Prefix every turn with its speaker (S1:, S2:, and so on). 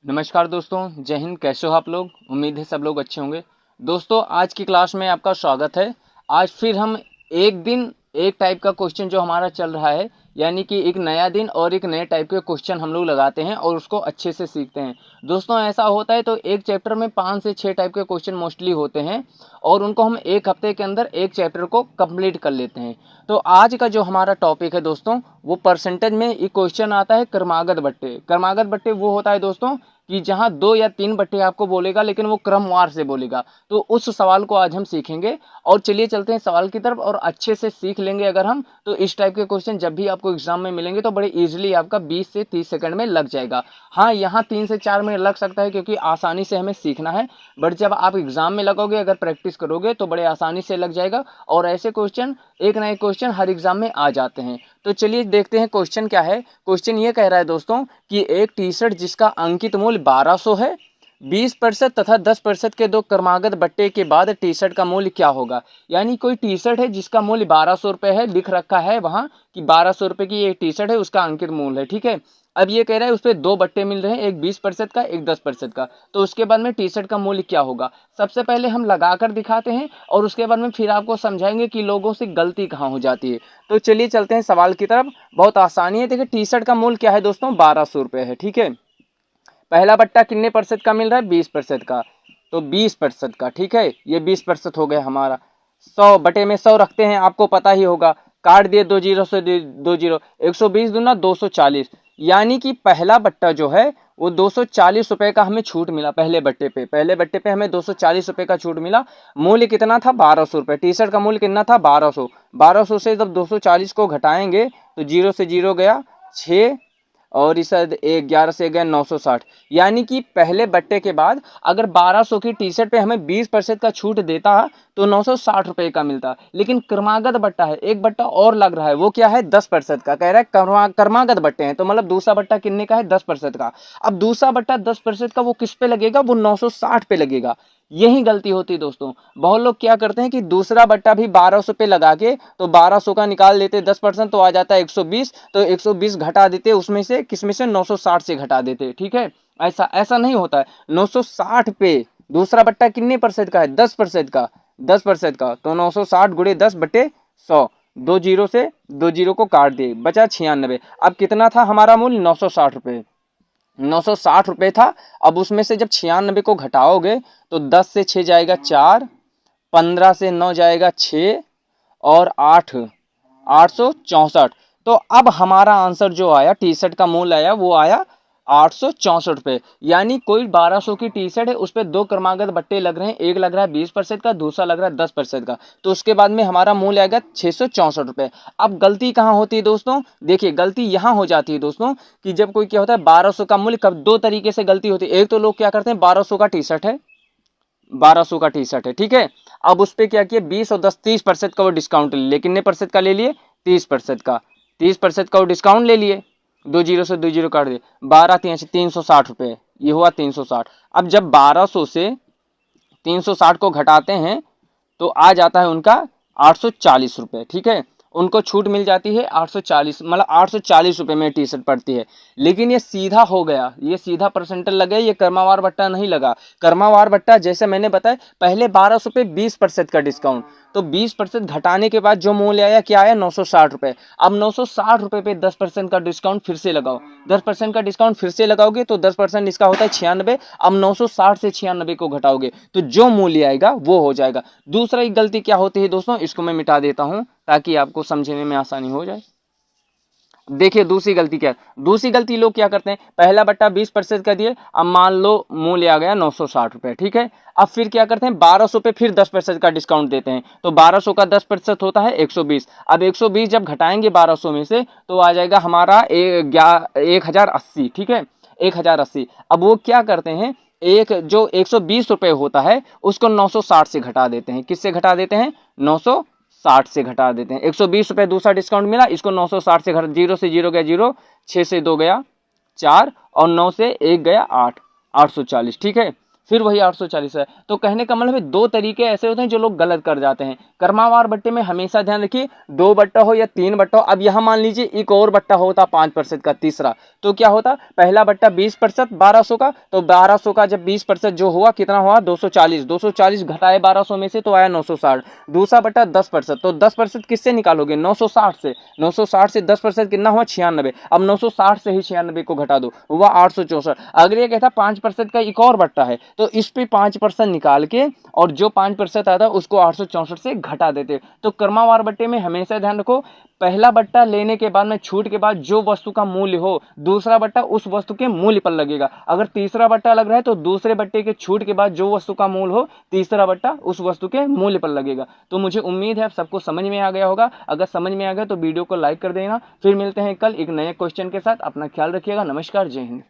S1: नमस्कार दोस्तों, जय हिंद। कैसे हो आप लोग? उम्मीद है सब लोग अच्छे होंगे। दोस्तों, आज की क्लास में आपका स्वागत है। आज फिर हम एक दिन एक टाइप का क्वेश्चन जो हमारा चल रहा है, यानी कि एक नया दिन और एक नए टाइप के क्वेश्चन हम लोग लगाते हैं और उसको अच्छे से सीखते हैं। दोस्तों, ऐसा होता है तो एक चैप्टर में 5 से 6 टाइप के क्वेश्चन मोस्टली होते हैं और उनको हम एक हफ्ते के अंदर एक चैप्टर को कंप्लीट कर लेते हैं। तो आज का जो हमारा टॉपिक है दोस्तों, वो परसेंटेज में एक क्वेश्चन आता है क्रमागत बट्टे। क्रमागत बट्टे वो होता है दोस्तों कि जहां 2 या 3 बट्टे आपको बोलेगा, लेकिन वो क्रमवार से बोलेगा। तो उस सवाल को आज हम सीखेंगे और चलिए चलते हैं सवाल की तरफ और अच्छे से सीख लेंगे अगर हम, तो इस टाइप के क्वेश्चन जब भी आपको एग्जाम में मिलेंगे तो बड़े इजीली आपका 20 से 30 सेकंड में लग जाएगा। हाँ, यहाँ 3 से 4 मिनट लग सकता है क्योंकि आसानी से हमें सीखना है, बट जब आप एग्जाम में लगोगे, अगर प्रैक्टिस करोगे तो बड़े आसानी से लग जाएगा। और ऐसे क्वेश्चन, एक नए क्वेश्चन हर एग्जाम में आ जाते हैं। तो चलिए देखते हैं क्वेश्चन क्या है। क्वेश्चन ये कह रहा है दोस्तों कि एक टी शर्ट जिसका अंकित मूल्य 1200 है, 20% तथा 10% के दो क्रमागत बट्टे के बाद टी शर्ट का मूल्य क्या होगा। यानी कोई टी शर्ट है जिसका मूल्य 1200 रुपये है, लिख रखा है वहां कि 1200 रुपये की ये टी शर्ट है, उसका अंकित मूल्य है। ठीक है, अब ये कह रहा है उस पर 2 बट्टे मिल रहे हैं, एक 20% का, एक 10% का। तो उसके बाद में टी शर्ट का मूल्य क्या होगा, सबसे पहले हम लगाकर दिखाते हैं और उसके बाद में फिर आपको समझाएंगे कि लोगों से गलती कहाँ हो जाती है। तो चलिए चलते हैं सवाल की तरफ। बहुत आसानी है। देखिए, टी शर्ट का मूल्य क्या है दोस्तों, 1200 रुपये है। ठीक है, पहला बट्टा कितने प्रतिशत का मिल रहा है, 20% का, तो 20% का। ठीक है, ये 20% हो गया हमारा। 100 बटे में 100 रखते हैं, आपको पता ही होगा, काट दिए 2 जीरो से 2 जीरो, 120 दूना 240। यानी कि पहला बट्टा जो है वो 240 रुपये का हमें छूट मिला। पहले बट्टे पे हमें 240 रुपये का छूट मिला। मूल्य कितना था, 1200 रुपये। टी शर्ट का मूल्य कितना था, 1200। 1200 से जब 240 को घटाएंगे तो जीरो से जीरो गया 6, और इस 11 से गया 960। यानी कि पहले बट्टे के बाद अगर 1200 की टी शर्ट पे हमें 20% का छूट देता तो 960 रुपये का मिलता। लेकिन क्रमागत बट्टा है, एक बट्टा और लग रहा है, वो क्या है, 10% का। कह रहा है क्रमागत बट्टे हैं, तो मतलब दूसरा बट्टा कितने का है, 10% का। अब दूसरा बट्टा 10% का वो किस पे लगेगा, वो 960 पे लगेगा। यही गलती होती है दोस्तों। बहुत लोग क्या करते हैं कि दूसरा बट्टा भी 1200 पे लगा के, तो 1200 का निकाल देते 10%, तो आ जाता है 120, तो 120 घटा देते उसमें से, किसमें से, 960 से घटा देते। ठीक है, ऐसा ऐसा नहीं होता है। 960 पे दूसरा बट्टा कितने प्रतिशत का है, 10% का। 10% का तो 960 गुणे 10/100, 2 जीरो से 2 जीरो को काट दिए, बचा 96। अब कितना था हमारा मूल्य, 960 रुपये। 960 रुपये था। अब उसमें से जब 96 को घटाओगे तो 10 से 6 जाएगा 4, 15 से 9 जाएगा 6, और 8, 864। तो अब हमारा आंसर जो आया, टी शर्ट का मूल्य आया, वो आया 864 रुपये। यानी कोई 1200 की टी शर्ट है, उस पर 2 क्रमागत बट्टे लग रहे हैं, एक लग रहा है 20% का, दूसरा लग रहा है 10% का। तो उसके बाद में हमारा मूल्य आएगा 664 रुपये। अब गलती कहाँ होती है दोस्तों, देखिए गलती यहाँ हो जाती है दोस्तों कि जब कोई क्या होता है 1200 का मूल्य, कब, 2 तरीके से गलती होती है। एक तो लोग क्या करते हैं, 1200 का टी शर्ट है, 1200 का टी शर्ट है, ठीक है, अब उस पर क्या किया, 20 और 10 30% का वो डिस्काउंट ले लिए। कितने प्रतिशत का ले लिए, 30% का। 30% का वो डिस्काउंट ले लिए, 2 जीरो से 2 जीरो काट दिए, 12 360 रुपये, ये हुआ 360। अब जब 1200 से 360 को घटाते हैं तो आ जाता है उनका 840 रुपये। ठीक है, उनको छूट मिल जाती है 840, मतलब 840 रुपये में टी शर्ट पड़ती है। लेकिन ये सीधा हो गया, ये सीधा परसेंटेज लगे, ये कर्मावार बट्टा नहीं लगा। कर्मावार बट्टा जैसे मैंने बताया, पहले 1200 पे 20% का डिस्काउंट, तो 20% घटाने के बाद जो मूल्य आया, क्या आया, 960 रुपये। अब 960 रुपये पे 10% का डिस्काउंट फिर से लगाओ, 10% का डिस्काउंट फिर से लगाओगे तो 10% इसका होता है 96। अब 960 से 96 को घटाओगे तो जो मूल्य आएगा वो हो जाएगा। दूसरा एक गलती क्या होती है दोस्तों, इसको मैं मिटा देता हूं ताकि आपको समझने में आसानी हो जाए। देखिए दूसरी गलती क्या है, दूसरी गलती लोग क्या करते हैं, पहला बट्टा 20% का दिए, अब मान लो मूल्य आ गया 960 रुपये। ठीक है, अब फिर क्या करते हैं, 1200 पे फिर 10% का डिस्काउंट देते हैं, तो 1200 का 10% होता है 120। अब 120 जब घटाएंगे 1200 में से तो आ जाएगा हमारा 1080। ठीक है, 1080। अब वो क्या करते हैं, एक जो 120 रुपये होता है उसको 960 से घटा देते हैं। किससे घटा देते हैं, 960 से घटा देते हैं। 120 रुपये दूसरा डिस्काउंट मिला, इसको 960 से घटा, जीरो से जीरो गया जीरो, 6 से 2 गया 4, और 9 से 1 गया 8, 840। ठीक है, फिर वही 840 है। तो कहने का मतलब है दो तरीके ऐसे होते हैं जो लोग गलत कर जाते हैं। क्रमावार बट्टे में हमेशा ध्यान रखिए, 2 बट्टा हो या 3 बट्टा हो। अब यहाँ मान लीजिए एक और बट्टा होता 5% का तीसरा, तो क्या होता, पहला बट्टा 20% 1200 का, तो 1200 का जब 20% जो हुआ कितना हुआ 240, 240 घटाए 1200 में से तो आया 960। दूसरा बट्टा 10%, तो 10% किससे निकालोगे 960 से, 960 से 10% कितना हुआ 96। अब 960 से ही 96 को घटा दो, हुआ 864। अगर ये कहता 5% का एक और बट्टा है तो इस पे 5% निकाल के और जो 5% आता है उसको 864 से घटा देते। तो क्रमावार बट्टे में हमेशा ध्यान रखो, पहला बट्टा लेने के बाद में छूट के बाद जो वस्तु का मूल्य हो, दूसरा बट्टा उस वस्तु के मूल्य पर लगेगा। अगर तीसरा बट्टा लग रहा है तो दूसरे बट्टे के छूट के बाद जो वस्तु का मूल्य हो, तीसरा बट्टा उस वस्तु के मूल्य पर लगेगा। तो मुझे उम्मीद है आप सबको समझ में आ गया होगा। अगर समझ में आ गया तो वीडियो को लाइक कर देना। फिर मिलते हैं कल एक नए क्वेश्चन के साथ। अपना ख्याल रखिएगा। नमस्कार, जय हिंद।